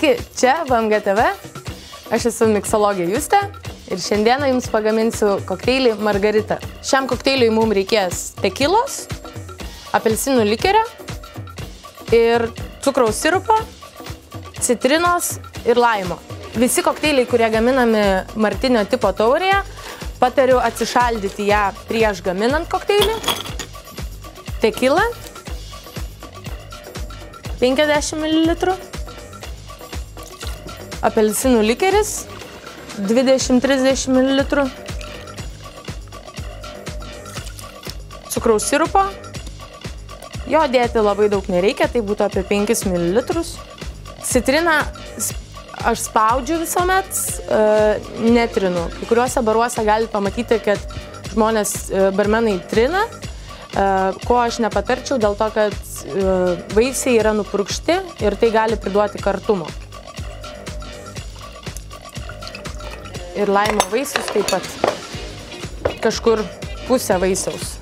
Sveiki, čia VMGTV, aš esu miksologė Justė ir šiandieną jums pagaminsiu kokteilį Margarita. Šiam kokteiliui mums reikės tekilos, apelsinų likerio ir cukraus sirupo, citrinos ir laimo. Visi kokteiliai, kurie gaminami Martinio tipo taurėje, patariu atsišaldyti ją prieš gaminant kokteilį. Tekila 50 ml. Apelsinų likeris 20-30 ml. Cukraus sirupo. Jo dėti labai daug nereikia, tai būtų apie 5 ml. Citriną aš spaudžiu visuomet, netrinu. Kai kuriuose baruose galite pamatyti, kad žmonės, barmenai trina, ko aš nepatarčiau, dėl to, kad vaisiai yra nupurkšti ir tai gali priduoti kartumo. Ir laimo vaisius taip pat. Kažkur pusę vaisiaus.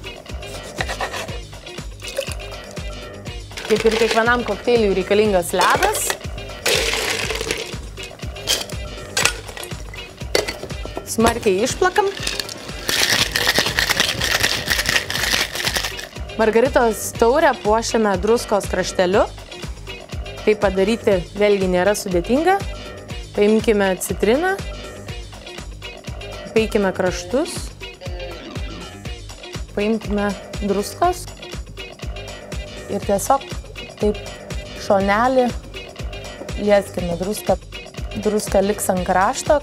Kaip ir kiekvienam kokteiliui reikalingas ledas. Smarkiai išplakam. Margaritos taurę puošiame druskos krašteliu. Tai padaryti vėlgi nėra sudėtinga. Paimkime citriną. Paikime kraštus, paimkime druskos ir tiesiog taip šonelį lieskime druską. Druska liks ant krašto.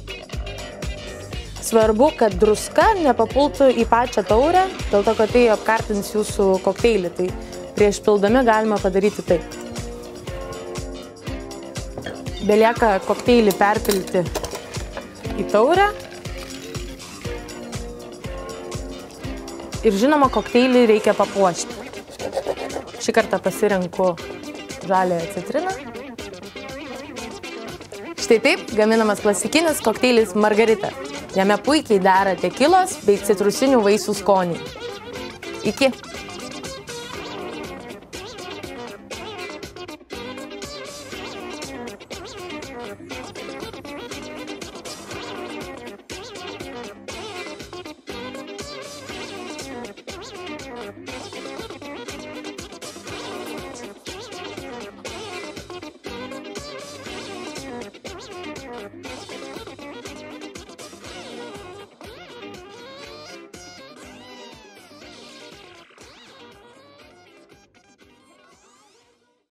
Svarbu, kad druska nepapultų į pačią taurę, dėl to, kad tai apkartins jūsų kokteilį. Tai prieš pildami galima padaryti taip. Belieka kokteilį perpilti į taurę. Ir žinoma, kokteilį reikia papuošti. Šį kartą pasirenku žaliąją citriną. Štai taip gaminamas klasikinis kokteilis Margarita. Jame puikiai dera tekilos bei citrusinių vaisių skoniai. Iki!